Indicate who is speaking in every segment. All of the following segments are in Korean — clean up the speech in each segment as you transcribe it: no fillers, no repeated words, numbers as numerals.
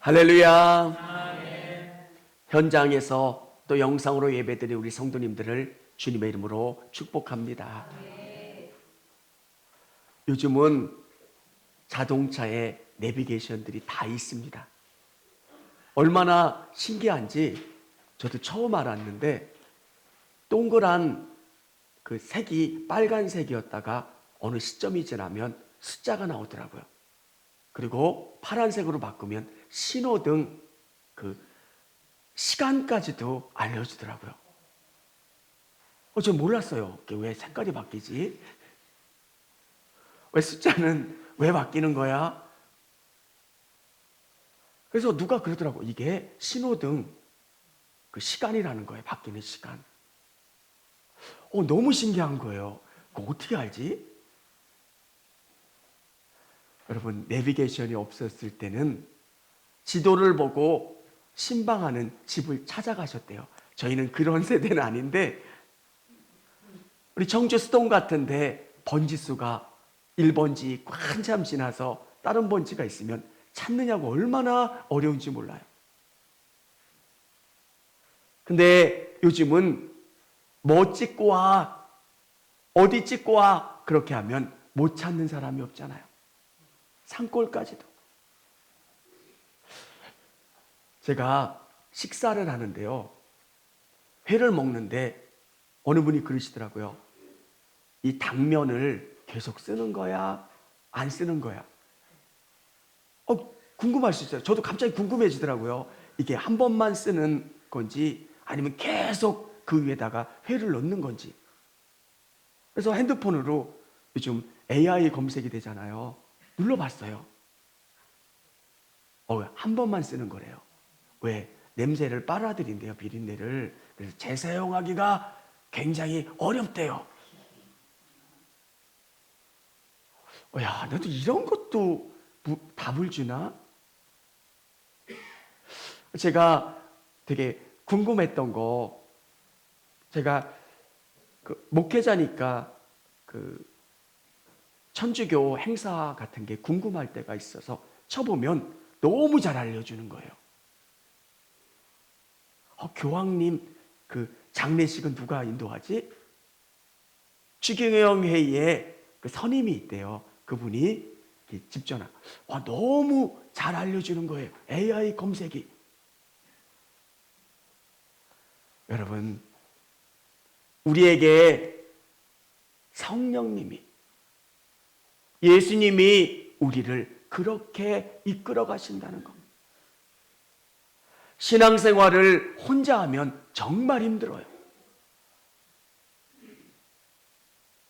Speaker 1: 할렐루야. 현장에서 또 영상으로 예배드린 우리 성도님들을 주님의 이름으로 축복합니다. 요즘은 자동차에 내비게이션들이 다 있습니다. 얼마나 신기한지 저도 처음 알았는데, 동그란 그 색이 빨간색이었다가 어느 시점이 지나면 숫자가 나오더라고요. 그리고 파란색으로 바꾸면 신호등 그 시간까지도 알려주더라고요. 저 몰랐어요. 왜 색깔이 바뀌지? 왜 숫자는 왜 바뀌는 거야? 그래서 누가 그러더라고. 이게 신호등 그 시간이라는 거예요. 바뀌는 시간. 너무 신기한 거예요. 그거 어떻게 알지? 여러분, 내비게이션이 없었을 때는 지도를 보고 신방하는 집을 찾아가셨대요. 저희는 그런 세대는 아닌데, 우리 청주 수동 같은데 번지수가 1번지 한참 지나서 다른 번지가 있으면 찾느냐고 얼마나 어려운지 몰라요. 근데 요즘은 뭐 찍고 와, 어디 찍고 와, 그렇게 하면 못 찾는 사람이 없잖아요. 산골까지도. 제가 식사를 하는데요, 회를 먹는데 어느 분이 그러시더라고요. 이 당면을 계속 쓰는 거야? 안 쓰는 거야? 궁금할 수 있어요. 저도 갑자기 궁금해지더라고요. 이게 한 번만 쓰는 건지 아니면 계속 그 위에다가 회를 넣는 건지. 그래서 핸드폰으로 요즘 AI 검색이 되잖아요. 눌러봤어요. 한 번만 쓰는 거래요. 왜? 냄새를 빨아들인대요, 비린내를. 그래서 재사용하기가 굉장히 어렵대요. 야, 나도 이런 것도 답을 주나? 제가 되게 궁금했던 거, 제가 그 목회자니까 그 천주교 행사 같은 게 궁금할 때가 있어서 쳐보면 너무 잘 알려주는 거예요. 교황님 그 장례식은 누가 인도하지? 추경영 회의에 그 선임이 있대요. 그분이 집전화. 너무 잘 알려주는 거예요. AI 검색이. 여러분, 우리에게 성령님이, 예수님이 우리를 그렇게 이끌어 가신다는 것. 신앙생활을 혼자 하면 정말 힘들어요.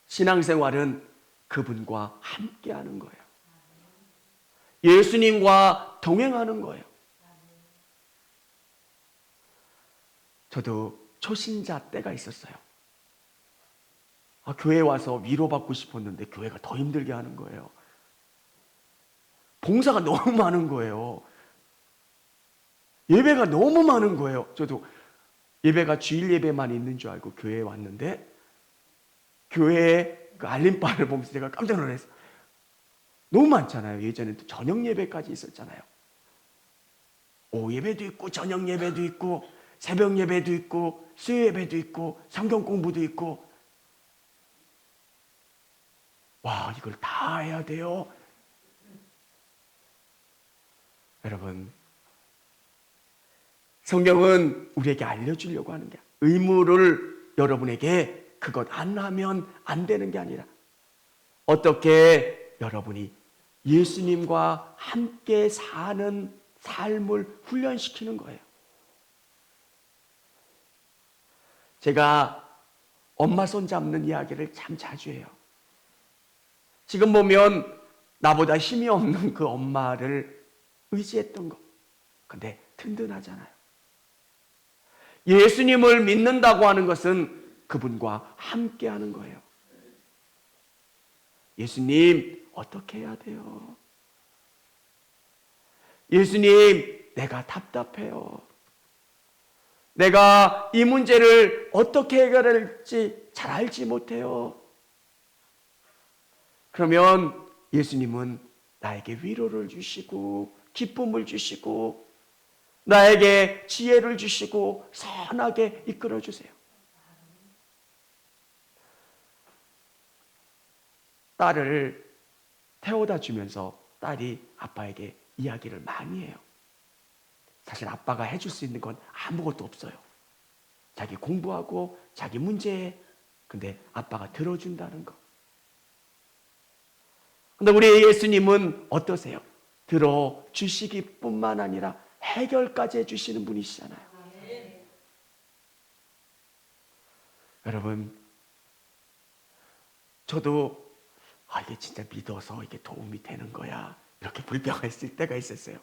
Speaker 1: 신앙생활은 그분과 함께 하는 거예요. 예수님과 동행하는 거예요. 저도 초신자 때가 있었어요. 교회에 와서 위로받고 싶었는데 교회가 더 힘들게 하는 거예요. 봉사가 너무 많은 거예요. 예배가 너무 많은 거예요. 저도 예배가 주일 예배만 있는 줄 알고 교회에 왔는데, 교회에 그 알림판을 보면서 제가 깜짝 놀랐어요. 너무 많잖아요. 예전에 또 저녁 예배까지 있었잖아요. 오후 예배도 있고 저녁 예배도 있고 새벽 예배도 있고 수요 예배도 있고 성경 공부도 있고. 와, 이걸 다 해야 돼요. 여러분, 성경은 우리에게 알려주려고 하는 게, 의무를 여러분에게 그것 안 하면 안 되는 게 아니라 어떻게 여러분이 예수님과 함께 사는 삶을 훈련시키는 거예요. 제가 엄마 손 잡는 이야기를 참 자주 해요. 지금 보면 나보다 힘이 없는 그 엄마를 의지했던 거. 근데 든든하잖아요. 예수님을 믿는다고 하는 것은 그분과 함께 하는 거예요. 예수님, 어떻게 해야 돼요? 예수님, 내가 답답해요. 내가 이 문제를 어떻게 해결할지 잘 알지 못해요. 그러면 예수님은 나에게 위로를 주시고 기쁨을 주시고 나에게 지혜를 주시고 선하게 이끌어 주세요. 딸을 태워다 주면서 딸이 아빠에게 이야기를 많이 해요. 사실 아빠가 해줄 수 있는 건 아무것도 없어요. 자기 공부하고 자기 문제에, 근데 아빠가 들어준다는 거. 근데 우리 예수님은 어떠세요? 들어주시기뿐만 아니라 해결까지 해주시는 분이시잖아요. 여러분, 저도 이게 진짜 믿어서 이게 도움이 되는 거야, 이렇게 불평했을 때가 있었어요.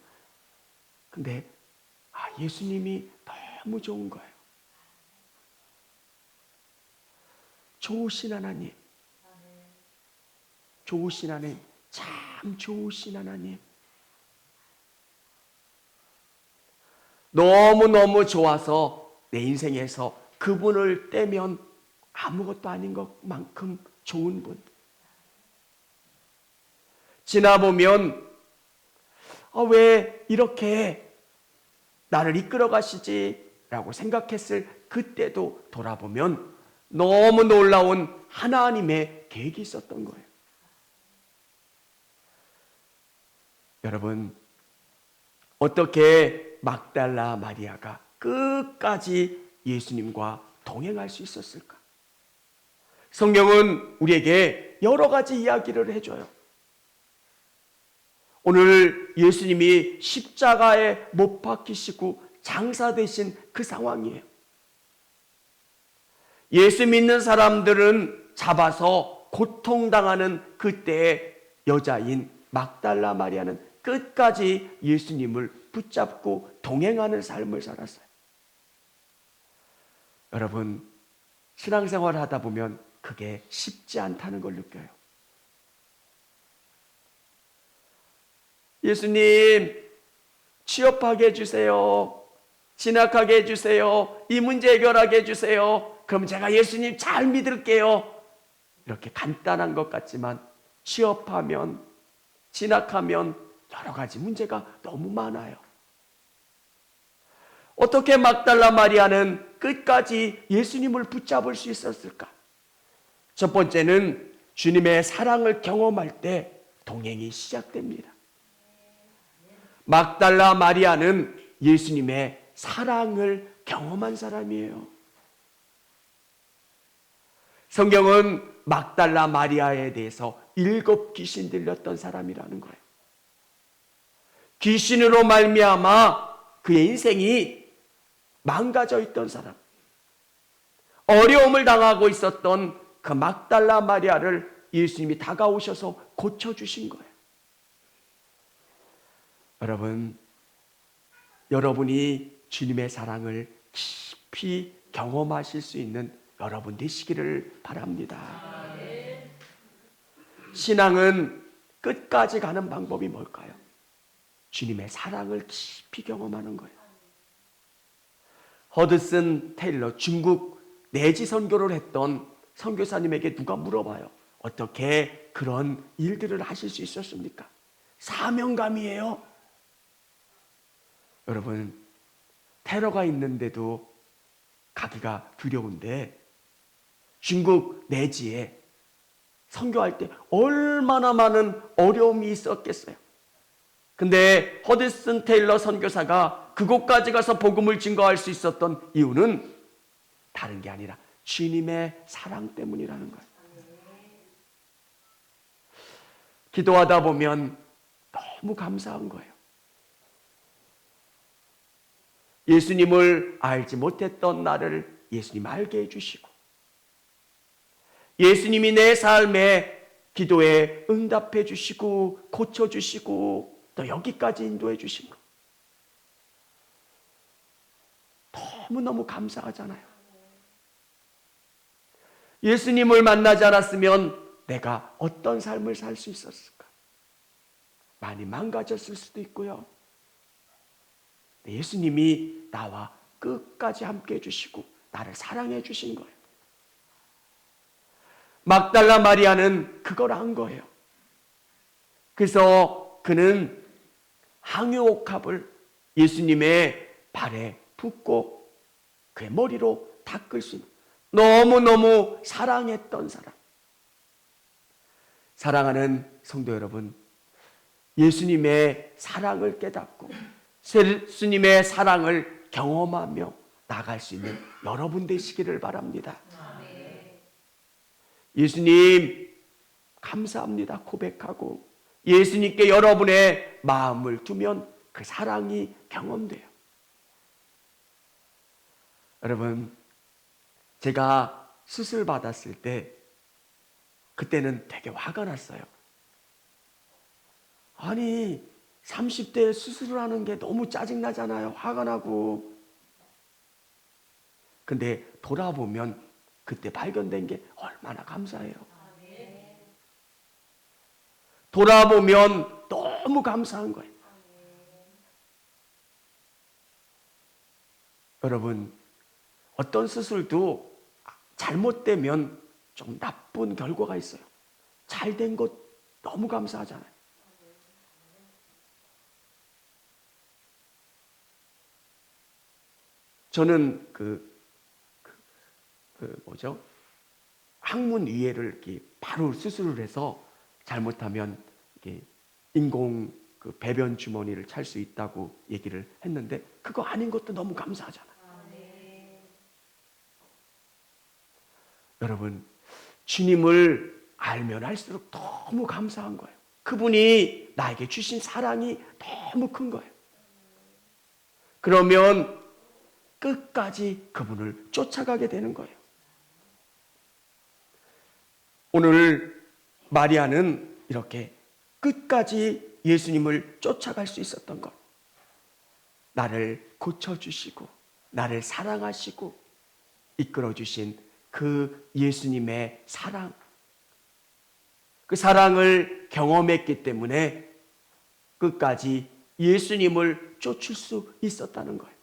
Speaker 1: 근데 예수님이 너무 좋은 거예요. 좋으신 하나님, 좋으신 하나님, 참 좋으신 하나님. 너무너무 좋아서 내 인생에서 그분을 떼면 아무것도 아닌 것만큼 좋은 분. 지나보면 왜 이렇게 나를 이끌어 가시지? 라고 생각했을 그때도 돌아보면 너무 놀라운 하나님의 계획이 있었던 거예요. 여러분, 어떻게 막달라 마리아가 끝까지 예수님과 동행할 수 있었을까? 성경은 우리에게 여러 가지 이야기를 해줘요. 오늘 예수님이 십자가에 못 박히시고 장사되신 그 상황이에요. 예수 믿는 사람들은 잡아서 고통당하는 그때의 여자인 막달라 마리아는 끝까지 예수님을 붙잡고 동행하는 삶을 살았어요. 여러분, 신앙생활을 하다 보면 그게 쉽지 않다는 걸 느껴요. 예수님, 취업하게 해주세요. 진학하게 해주세요. 이 문제 해결하게 해주세요. 그럼 제가 예수님 잘 믿을게요. 이렇게 간단한 것 같지만 취업하면, 진학하면 여러 가지 문제가 너무 많아요. 어떻게 막달라 마리아는 끝까지 예수님을 붙잡을 수 있었을까? 첫 번째는 주님의 사랑을 경험할 때 동행이 시작됩니다. 막달라 마리아는 예수님의 사랑을 경험한 사람이에요. 성경은 막달라 마리아에 대해서 7 귀신 들렸던 사람이라는 거예요. 귀신으로 말미암아 그의 인생이 망가져 있던 사람, 어려움을 당하고 있었던 그 막달라 마리아를 예수님이 다가오셔서 고쳐주신 거예요. 여러분, 여러분이 주님의 사랑을 깊이 경험하실 수 있는 여러분 되시기를 바랍니다. 신앙은 끝까지 가는 방법이 뭘까요? 주님의 사랑을 깊이 경험하는 거예요. 허드슨 테일러, 중국 내지 선교를 했던 선교사님에게 누가 물어봐요. 어떻게 그런 일들을 하실 수 있었습니까? 사명감이에요. 여러분, 테러가 있는데도 가기가 두려운데 중국 내지에 선교할 때 얼마나 많은 어려움이 있었겠어요. 근데 허드슨 테일러 선교사가 그곳까지 가서 복음을 증거할 수 있었던 이유는 다른 게 아니라 주님의 사랑 때문이라는 거예요. 기도하다 보면 너무 감사한 거예요. 예수님을 알지 못했던 나를 예수님 알게 해주시고, 예수님이 내 삶에 기도에 응답해 주시고 고쳐주시고 또 여기까지 인도해 주신 거 너무너무 감사하잖아요. 예수님을 만나지 않았으면 내가 어떤 삶을 살 수 있었을까? 많이 망가졌을 수도 있고요. 예수님이 나와 끝까지 함께 해주시고 나를 사랑해 주신 거예요. 막달라 마리아는 그걸 안 거예요. 그래서 그는 향유옥합을 예수님의 발에 붓고 그의 머리로 닦을 수 있는, 너무너무 사랑했던 사람. 사랑하는 성도 여러분, 예수님의 사랑을 깨닫고 예수님의 사랑을 경험하며 나갈 수 있는 여러분 되시기를 바랍니다. 예수님 감사합니다 고백하고 예수님께 여러분의 마음을 두면 그 사랑이 경험돼요. 여러분, 제가 수술 받았을 때 그때는 되게 화가 났어요. 아니 30대에 수술을 하는 게 너무 짜증나잖아요. 화가 나고. 근데 돌아보면 그때 발견된 게 얼마나 감사해요. 돌아보면 너무 감사한 거예요. 여러분, 어떤 수술도 잘못되면 좀 나쁜 결과가 있어요. 잘 된 것 너무 감사하잖아요. 저는 항문 위에를 이렇게 바로 수술을 해서 잘못하면 이게 인공 배변 주머니를 찰 수 있다고 얘기를 했는데 그거 아닌 것도 너무 감사하잖아요. 여러분, 주님을 알면 알수록 너무 감사한 거예요. 그분이 나에게 주신 사랑이 너무 큰 거예요. 그러면 끝까지 그분을 쫓아가게 되는 거예요. 오늘 마리아는 이렇게 끝까지 예수님을 쫓아갈 수 있었던 것. 나를 고쳐주시고 나를 사랑하시고 이끌어주신 그 예수님의 사랑, 그 사랑을 경험했기 때문에 끝까지 예수님을 쫓을 수 있었다는 거예요.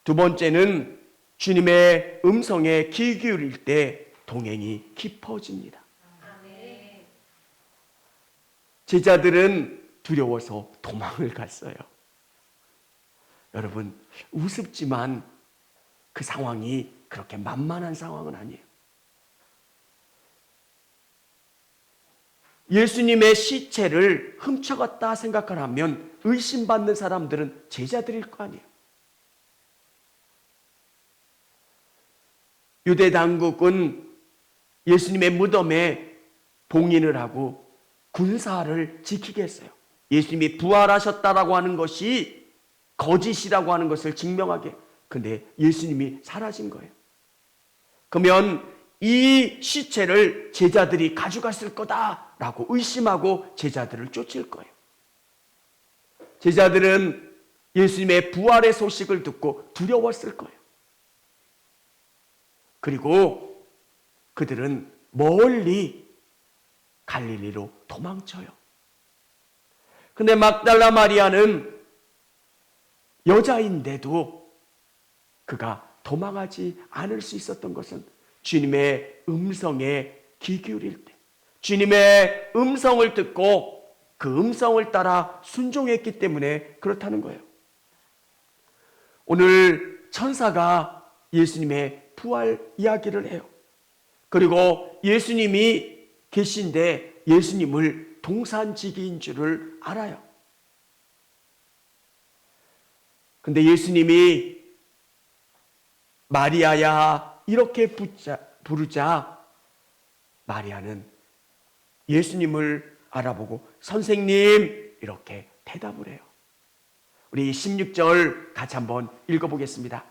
Speaker 1: 두 번째는 주님의 음성에 귀 기울일 때 동행이 깊어집니다. 제자들은 두려워서 도망을 갔어요. 여러분, 우습지만 그 상황이 그렇게 만만한 상황은 아니에요. 예수님의 시체를 훔쳐갔다 생각을 하면 의심받는 사람들은 제자들일 거 아니에요. 유대 당국은 예수님의 무덤에 봉인을 하고 군사를 지키게 했어요. 예수님이 부활하셨다라고 하는 것이 거짓이라고 하는 것을 증명하게. 근데 예수님이 사라진 거예요. 그러면 이 시체를 제자들이 가져갔을 거다라고 의심하고 제자들을 쫓을 거예요. 제자들은 예수님의 부활의 소식을 듣고 두려웠을 거예요. 그리고 그들은 멀리 갈릴리로 도망쳐요. 근데 막달라 마리아는 여자인데도 그가 도망하지 않을 수 있었던 것은 주님의 음성에 귀 기울일 때, 주님의 음성을 듣고 그 음성을 따라 순종했기 때문에 그렇다는 거예요. 오늘 천사가 예수님의 부활 이야기를 해요. 그리고 예수님이 계신데 예수님을 동산지기인 줄을 알아요. 근데 예수님이 마리아야 이렇게 부르자 마리아는 예수님을 알아보고 선생님 이렇게 대답을 해요. 우리 16절 같이 한번 읽어보겠습니다.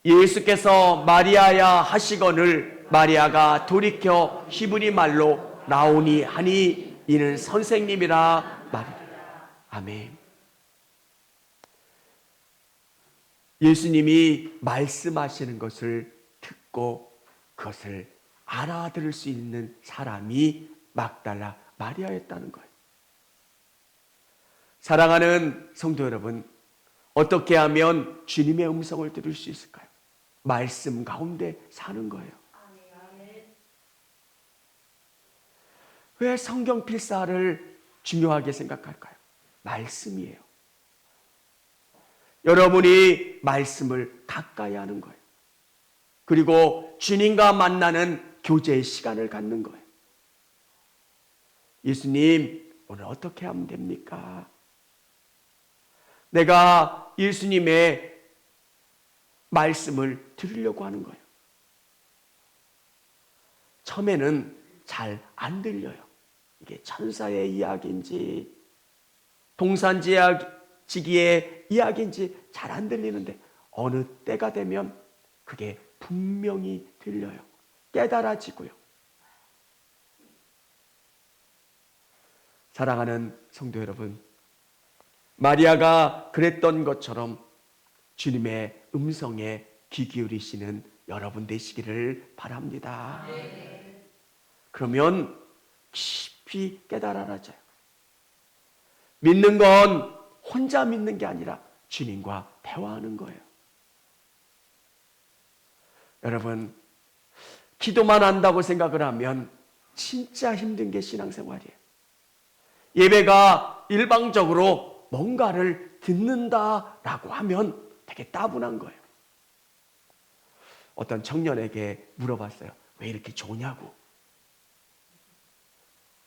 Speaker 1: 예수께서 마리아야 하시거늘 마리아가 돌이켜 히브리 말로 라오니 하니 이는 선생님이라 말이라. 아멘. 예수님이 말씀하시는 것을 듣고 그것을 알아들을 수 있는 사람이 막달라 마리아였다는 거예요. 사랑하는 성도 여러분, 어떻게 하면 주님의 음성을 들을 수 있을까요? 말씀 가운데 사는 거예요. 왜 성경 필사를 중요하게 생각할까요? 말씀이에요. 여러분이 말씀을 가까이 하는 거예요. 그리고 주님과 만나는 교제의 시간을 갖는 거예요. 예수님, 오늘 어떻게 하면 됩니까? 내가 예수님의 말씀을 들으려고 하는 거예요. 처음에는 잘 안 들려요. 이게 천사의 이야기인지 동산지기의 이야기인지 잘 안 들리는데 어느 때가 되면 그게 분명히 들려요. 깨달아지고요. 사랑하는 성도 여러분, 마리아가 그랬던 것처럼 주님의 음성에 귀 기울이시는 여러분 되시기를 바랍니다. 그러면 깊이 깨달아져요. 믿는 건 혼자 믿는 게 아니라 주님과 대화하는 거예요. 여러분, 기도만 한다고 생각을 하면 진짜 힘든 게 신앙생활이에요. 예배가 일방적으로 뭔가를 듣는다라고 하면 되게 따분한 거예요. 어떤 청년에게 물어봤어요. 왜 이렇게 좋냐고.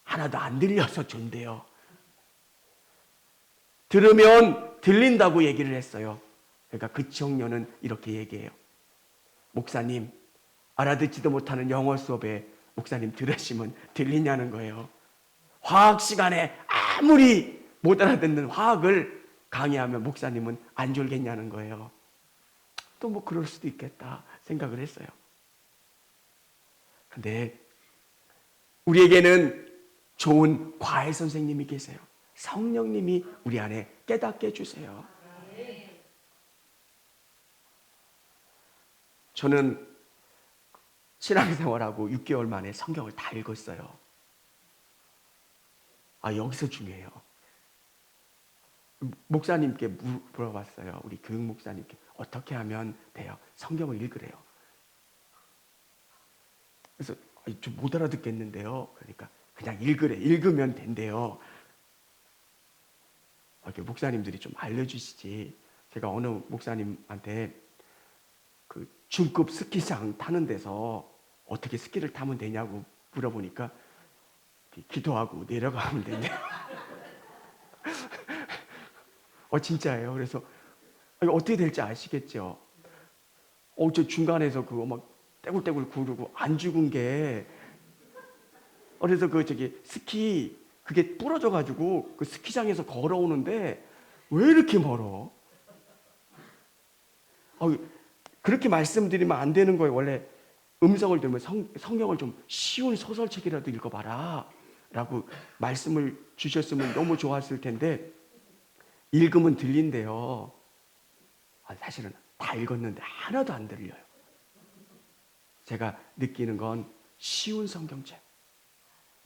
Speaker 1: 하나도 안 들려서 좋은데요. 들으면 들린다고 얘기를 했어요. 그러니까 그 청년은 이렇게 얘기해요. 목사님, 알아듣지도 못하는 영어 수업에 목사님 들으시면 들리냐는 거예요. 화학 시간에 아무리 못 알아듣는 화학을 강의하면 목사님은 안 졸겠냐는 거예요. 또 뭐 그럴 수도 있겠다 생각을 했어요. 근데 우리에게는 좋은 과외 선생님이 계세요. 성령님이 우리 안에 깨닫게 해주세요. 저는 신앙생활하고 6개월 만에 성경을 다 읽었어요. 여기서 중요해요. 목사님께 물어봤어요. 우리 교육 목사님께 어떻게 하면 돼요? 성경을 읽으래요. 그래서 좀 못 알아듣겠는데요. 그러니까 그냥 읽으래. 읽으면 된대요. 목사님들이 좀 알려주시지. 제가 어느 목사님한테 그 중급 스키장 타는 데서 어떻게 스키를 타면 되냐고 물어보니까 기도하고 내려가면 된대요. 진짜예요. 그래서 어떻게 될지 아시겠죠? 저 중간에서 그거 막 떼굴떼굴 구르고 안 죽은 게 그래서 스키 그게 부러져가지고 그 스키장에서 걸어오는데 왜 이렇게 멀어? 그렇게 말씀드리면 안 되는 거예요. 원래 음성을 들으면 성경을 좀 쉬운 소설책이라도 읽어봐라 라고 말씀을 주셨으면 너무 좋았을 텐데 읽으면 들린대요. 사실은 다 읽었는데 하나도 안 들려요. 제가 느끼는 건 쉬운 성경책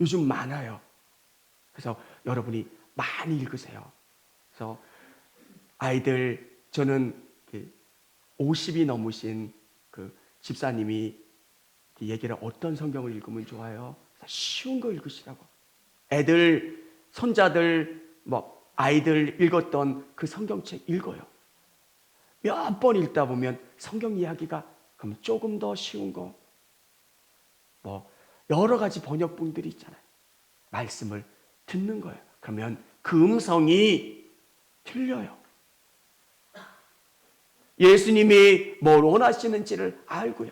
Speaker 1: 요즘 많아요. 그래서 여러분이 많이 읽으세요. 그래서 아이들, 저는 50이 넘으신 그 집사님이 얘기를 어떤 성경을 읽으면 좋아요? 쉬운 거 읽으시라고. 애들, 손자들, 아이들 읽었던 그 성경책 읽어요. 몇 번 읽다 보면 성경 이야기가 그럼 조금 더 쉬운 거, 여러 가지 번역본들이 있잖아요. 말씀을 듣는 거예요. 그러면 그 음성이 들려요. 예수님이 뭘 원하시는지를 알고요.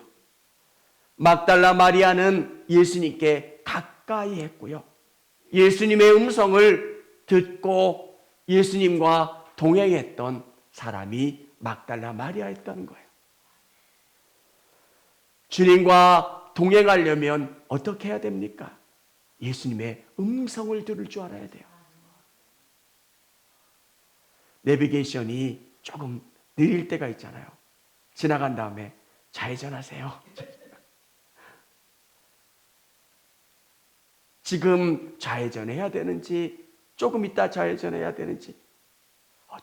Speaker 1: 막달라 마리아는 예수님께 가까이 했고요. 예수님의 음성을 듣고 예수님과 동행했던 사람이 막달라 마리아였다는 거예요. 주님과 동행하려면 어떻게 해야 됩니까? 예수님의 음성을 들을 줄 알아야 돼요. 내비게이션이 조금 느릴 때가 있잖아요. 지나간 다음에 좌회전하세요. 지금 좌회전해야 되는지 조금 있다 좌회전해야 되는지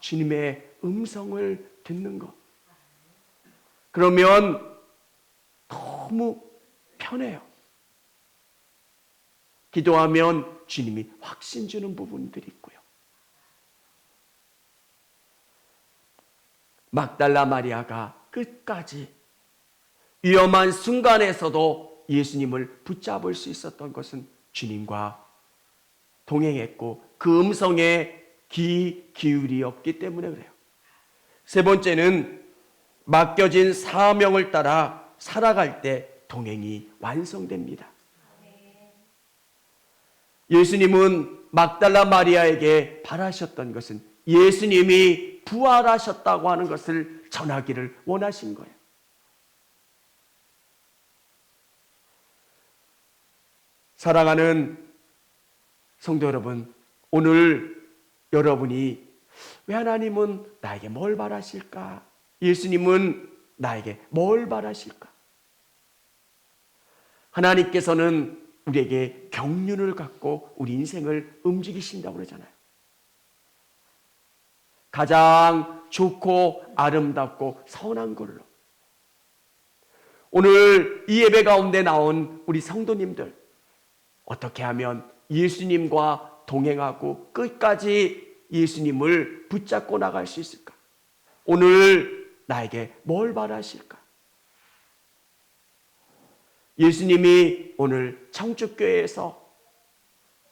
Speaker 1: 주님의 음성을 듣는 것. 그러면 너무 편해요. 기도하면 주님이 확신 주는 부분들이 있고요. 막달라 마리아가 끝까지 위험한 순간에서도 예수님을 붙잡을 수 있었던 것은 주님과 동행했고 그 음성에 귀 기울이었기 때문에 그래요. 세 번째는 맡겨진 사명을 따라 살아갈 때 동행이 완성됩니다. 예수님은 막달라 마리아에게 바라셨던 것은 예수님이 부활하셨다고 하는 것을 전하기를 원하신 거예요. 사랑하는 성도 여러분, 오늘 여러분이 왜 하나님은 나에게 뭘 바라실까? 예수님은 나에게 뭘 바라실까? 하나님께서는 우리에게 경륜을 갖고 우리 인생을 움직이신다고 그러잖아요. 가장 좋고 아름답고 선한 걸로. 오늘 이 예배 가운데 나온 우리 성도님들, 어떻게 하면 예수님과 동행하고 끝까지 예수님을 붙잡고 나갈 수 있을까? 오늘 나에게 뭘 바라실까? 예수님이 오늘 청축교회에서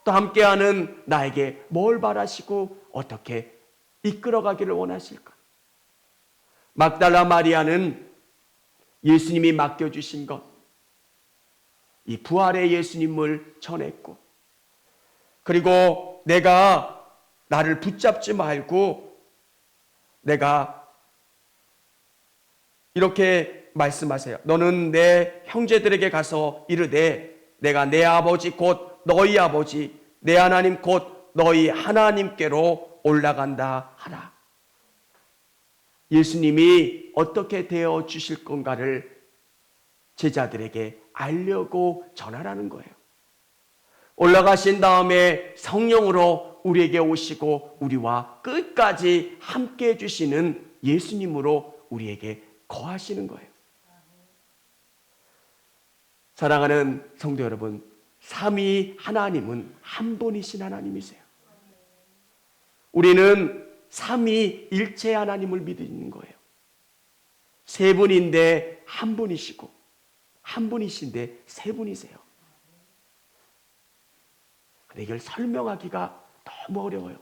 Speaker 1: 또 함께하는 나에게 뭘 바라시고 어떻게 이끌어가기를 원하실까? 막달라 마리아는 예수님이 맡겨주신 것, 이 부활의 예수님을 전했고, 그리고 내가 나를 붙잡지 말고 내가 이렇게 말씀하세요. 너는 내 형제들에게 가서 이르되 내가 내 아버지 곧 너희 아버지 내 하나님 곧 너희 하나님께로 올라간다 하라. 예수님이 어떻게 되어 주실 건가를 제자들에게 알려고 전하라는 거예요. 올라가신 다음에 성령으로 우리에게 오시고 우리와 끝까지 함께 해주시는 예수님으로 우리에게 거하시는 거예요. 사랑하는 성도 여러분, 삼위 하나님은 한 분이신 하나님이세요. 우리는 삼위일체 하나님을 믿는 거예요. 세 분인데 한 분이시고 한 분이신데 세 분이세요. 근데 이걸 설명하기가 너무 어려워요.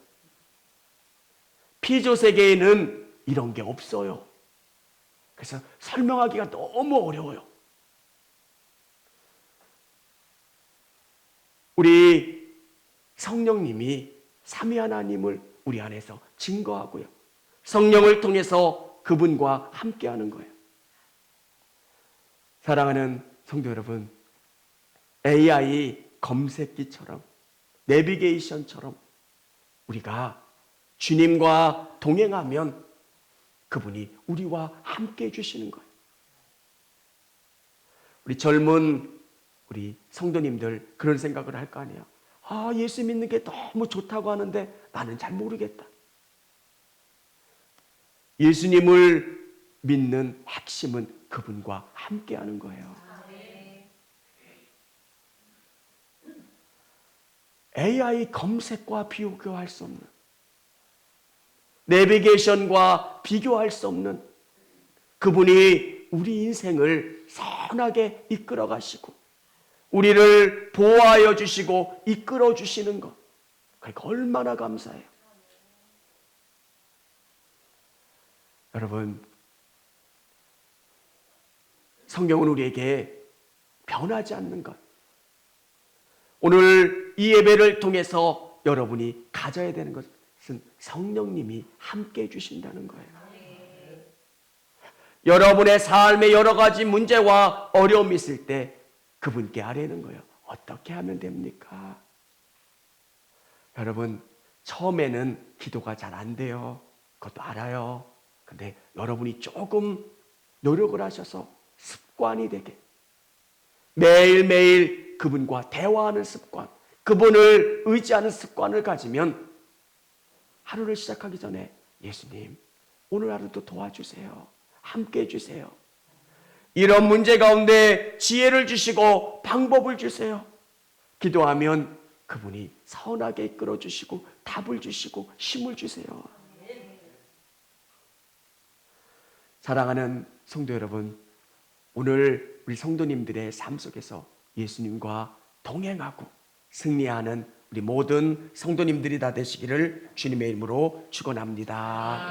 Speaker 1: 피조 세계에는 이런 게 없어요. 그래서 설명하기가 너무 어려워요. 우리 성령님이 삼위 하나님을 우리 안에서 증거하고요. 성령을 통해서 그분과 함께하는 거예요. 사랑하는 성도 여러분, AI 검색기처럼 내비게이션처럼 우리가 주님과 동행하면 그분이 우리와 함께 해주시는 거예요. 우리 젊은 우리 성도님들 그런 생각을 할 거 아니에요. 아, 예수 믿는 게 너무 좋다고 하는데 나는 잘 모르겠다. 예수님을 믿는 핵심은 그분과 함께하는 거예요. AI 검색과 비교할 수 없는, 내비게이션과 비교할 수 없는 그분이 우리 인생을 선하게 이끌어 가시고 우리를 보호하여 주시고 이끌어 주시는 것, 그러니까 얼마나 감사해요. 여러분, 성경은 우리에게 변하지 않는 것, 오늘 이 예배를 통해서 여러분이 가져야 되는 것은 성령님이 함께 해주신다는 거예요. 여러분의 삶에 여러 가지 문제와 어려움이 있을 때 그분께 아뢰는 거예요. 어떻게 하면 됩니까? 여러분, 처음에는 기도가 잘 안 돼요. 그것도 알아요. 근데 여러분이 조금 노력을 하셔서 습관이 되게 매일매일 그분과 대화하는 습관, 그분을 의지하는 습관을 가지면 하루를 시작하기 전에 예수님, 오늘 하루도 도와주세요. 함께 해주세요. 이런 문제 가운데 지혜를 주시고 방법을 주세요. 기도하면 그분이 선하게 이끌어 주시고 답을 주시고 힘을 주세요. 사랑하는 성도 여러분, 오늘 우리 성도님들의 삶 속에서 예수님과 동행하고 승리하는 우리 모든 성도님들이 다 되시기를 주님의 이름으로 축원합니다.